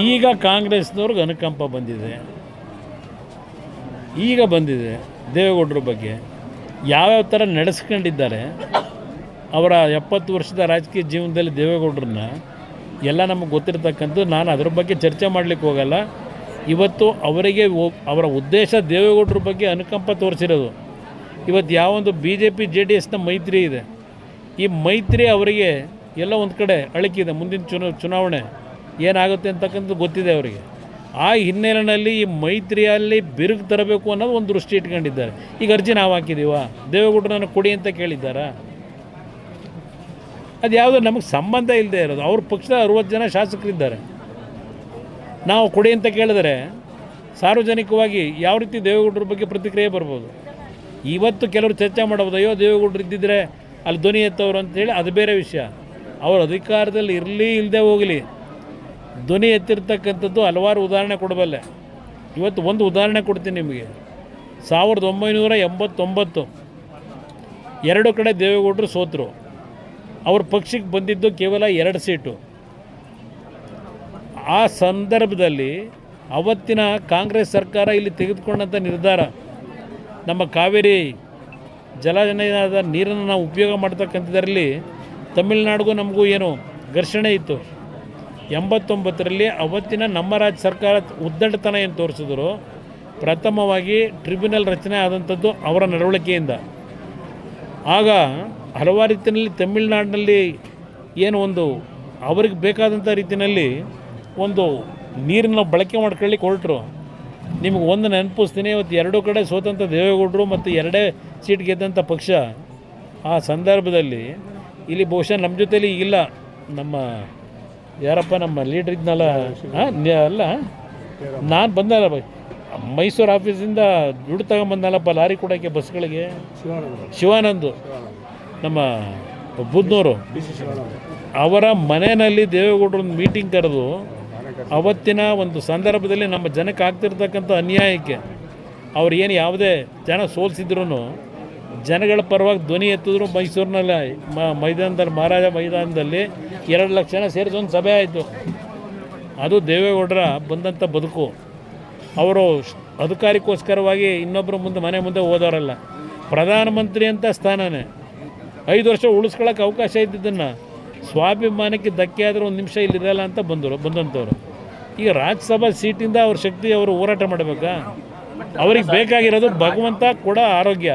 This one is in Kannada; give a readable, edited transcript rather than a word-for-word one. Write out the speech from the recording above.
ಈಗ ಕಾಂಗ್ರೆಸ್ನವ್ರಿಗೆ ಅನುಕಂಪ ಬಂದಿದೆ. ದೇವೇಗೌಡರ ಬಗ್ಗೆ ಯಾವ್ಯಾವ ಥರ ನಡೆಸ್ಕೊಂಡಿದ್ದಾರೆ. ಅವರ 70 ವರ್ಷದ ರಾಜಕೀಯ ಜೀವನದಲ್ಲಿ ದೇವೇಗೌಡರನ್ನ ಎಲ್ಲ ನಮಗೆ ಗೊತ್ತಿರ್ತಕ್ಕಂಥದ್ದು. ನಾನು ಅದರ ಬಗ್ಗೆ ಚರ್ಚೆ ಮಾಡಲಿಕ್ಕೆ ಹೋಗಲ್ಲ. ಇವತ್ತು ಅವರಿಗೆ ಅವರ ಉದ್ದೇಶ ದೇವೇಗೌಡರ ಬಗ್ಗೆ ಅನುಕಂಪ ತೋರಿಸಿರೋದು. ಇವತ್ತು ಯಾವೊಂದು BJP JDSನ ಮೈತ್ರಿ ಇದೆ, ಈ ಮೈತ್ರಿ ಅವರಿಗೆ ಎಲ್ಲ ಒಂದು ಕಡೆ ಅಳಕಿದೆ. ಮುಂದಿನ ಚುನಾವಣೆ ಏನಾಗುತ್ತೆ ಅಂತಕ್ಕಂಥದ್ದು ಗೊತ್ತಿದೆ ಅವರಿಗೆ. ಆ ಹಿನ್ನೆಲೆಯಲ್ಲಿ ಈ ಮೈತ್ರಿಯಲ್ಲಿ ಬಿರುಕು ತರಬೇಕು ಅನ್ನೋದು ಒಂದು ದೃಷ್ಟಿ ಇಟ್ಕೊಂಡಿದ್ದಾರೆ. ಈಗ ಅರ್ಜಿ ನಾವು ಹಾಕಿದ್ದೀವ, ದೇವೇಗೌಡರನ್ನು ಕೊಡಿ ಅಂತ ಕೇಳಿದ್ದಾರಾ? ಅದು ಯಾವುದೋ ನಮಗೆ ಸಂಬಂಧ ಇಲ್ಲದೆ ಇರೋದು. ಅವ್ರ ಪಕ್ಷದ 60 ಜನ ಶಾಸಕರಿದ್ದಾರೆ. ನಾವು ಕೊಡಿ ಅಂತ ಕೇಳಿದರೆ ಸಾರ್ವಜನಿಕವಾಗಿ ಯಾವ ರೀತಿ ದೇವೇಗೌಡರ ಬಗ್ಗೆ ಪ್ರತಿಕ್ರಿಯೆ ಬರ್ಬೋದು. ಇವತ್ತು ಕೆಲವರು ಚರ್ಚೆ ಮಾಡ್ಬೋದು, ಅಯ್ಯೋ ದೇವೇಗೌಡರು ಇದ್ದಿದ್ದರೆ ಅಲ್ಲಿ ಧ್ವನಿ ಎತ್ತವರು ಅಂತೇಳಿ, ಅದು ಬೇರೆ ವಿಷಯ. ಅವರು ಅಧಿಕಾರದಲ್ಲಿ ಇರಲಿ ಇಲ್ಲದೆ ಹೋಗಲಿ, ಧ್ವನಿ ಎತ್ತಿರ್ತಕ್ಕಂಥದ್ದು ಹಲವಾರು ಉದಾಹರಣೆ ಕೊಡಬಲ್ಲೆ. ಇವತ್ತು ಒಂದು ಉದಾಹರಣೆ ಕೊಡ್ತೀನಿ ನಿಮಗೆ. 1989 2 ಕಡೆ ದೇವೇಗೌಡರು ಸೋತರು. ಅವ್ರ ಪಕ್ಷಕ್ಕೆ ಬಂದಿದ್ದು ಕೇವಲ 2 ಸೀಟು. ಆ ಸಂದರ್ಭದಲ್ಲಿ ಅವತ್ತಿನ ಕಾಂಗ್ರೆಸ್ ಸರ್ಕಾರ ಇಲ್ಲಿ ತೆಗೆದುಕೊಂಡಂಥ ನಿರ್ಧಾರ, ನಮ್ಮ ಕಾವೇರಿ ಜಲನಯದ ನೀರನ್ನು ನಾವು ಉಪಯೋಗ ಮಾಡ್ತಕ್ಕಂಥದ್ರಲ್ಲಿ ತಮಿಳುನಾಡಿಗೂ ನಮಗೂ ಏನು ಘರ್ಷಣೆ ಇತ್ತು. 89ರಲ್ಲಿ ಅವತ್ತಿನ ನಮ್ಮ ರಾಜ್ಯ ಸರ್ಕಾರ ಉದ್ದಟತನ ಏನು ತೋರಿಸಿದ್ರು, ಪ್ರಥಮವಾಗಿ ಟ್ರಿಬ್ಯುನಲ್ ರಚನೆ ಆದಂಥದ್ದು ಅವರ ನಡವಳಿಕೆಯಿಂದ. ಆಗ ಹಲವಾರು ರೀತಿಯಲ್ಲಿ ತಮಿಳುನಾಡಿನಲ್ಲಿ ಏನು ಒಂದು ಅವ್ರಿಗೆ ಬೇಕಾದಂಥ ರೀತಿಯಲ್ಲಿ ಒಂದು ನೀರನ್ನು ಬಳಕೆ ಮಾಡ್ಕೊಳ್ಳಿಕ್ಕೆ ಹೊರಟರು. ನಿಮಗೆ ಒಂದು ನೆನಪಿಸ್ತೀನಿ, ಇವತ್ತು 2 ಕಡೆ ಸ್ವತಂತ್ರ ದೇವೇಗೌಡರು ಮತ್ತು 2 ಸೀಟ್ ಗೆದ್ದಂಥ ಪಕ್ಷ. ಆ ಸಂದರ್ಭದಲ್ಲಿ ಇಲ್ಲಿ ಬಹುಶಃ ನಮ್ಮ ಜೊತೆಲಿ ಇಲ್ಲ, ನಮ್ಮ ಯಾರಪ್ಪ ನಮ್ಮ ಲೀಡ್ರ್ ಇದ್ನಲ್ಲ, ಅಲ್ಲ ನಾನು ಬಂದಲ್ಲ ಮೈಸೂರು ಆಫೀಸಿಂದ ದುಡ್ಡು ತಗೊಂಬಂದಲ್ಲಪ್ಪ ಲಾರಿ ಕೊಡೋಕ್ಕೆ ಬಸ್ಗಳಿಗೆ, ಶಿವಾನಂದ್ ನಮ್ಮ ಬುದ್ನೂರು, ಅವರ ಮನೆಯಲ್ಲಿ ದೇವೇಗೌಡರೊಂದು ಮೀಟಿಂಗ್ ಕರೆದು ಅವತ್ತಿನ ಒಂದು ಸಂದರ್ಭದಲ್ಲಿ ನಮ್ಮ ಜನಕ್ಕೆ ಆಗ್ತಿರ್ತಕ್ಕಂಥ ಅನ್ಯಾಯಕ್ಕೆ ಅವ್ರು ಏನು ಯಾವುದೇ ಜನ ಸೋಲಿಸಿದ್ರು ಜನಗಳ ಪರವಾಗಿ ಧ್ವನಿ ಎತ್ತಿದ್ರು. ಮೈಸೂರಿನಲ್ಲಿ ಮೈದಾನದಲ್ಲಿ, ಮಹಾರಾಜ ಮೈದಾನದಲ್ಲಿ 2 ಲಕ್ಷ ಜನ ಸೇರಿಸಿ ಒಂದು ಸಭೆ ಆಯಿತು. ಅದು ದೇವೇಗೌಡರ ಬಂದಂಥ ಬದುಕು. ಅವರು ಅಧಿಕಾರಕ್ಕೋಸ್ಕರವಾಗಿ ಇನ್ನೊಬ್ಬರ ಮನೆ ಮುಂದೆ ಹೋದವರಲ್ಲ. ಪ್ರಧಾನಮಂತ್ರಿ ಅಂತ ಸ್ಥಾನನೇ 5 ವರ್ಷ ಉಳಿಸ್ಕೊಳ್ಳೋಕೆ ಅವಕಾಶ ಇದ್ದಿದ್ದನ್ನು ಸ್ವಾಭಿಮಾನಕ್ಕೆ ಧಕ್ಕೆ ಆದರೆ 1 ನಿಮಿಷ ಇಲ್ಲಿರಲ್ಲ ಅಂತ ಬಂದಂಥವ್ರು. ಈಗ ರಾಜ್ಯಸಭಾ ಸೀಟಿಂದ ಅವ್ರ ಶಕ್ತಿ ಅವರು ಹೋರಾಟ ಮಾಡಬೇಕಾ? ಅವ್ರಿಗೆ ಬೇಕಾಗಿರೋದು ಭಗವಂತ ಕೂಡ ಆರೋಗ್ಯ.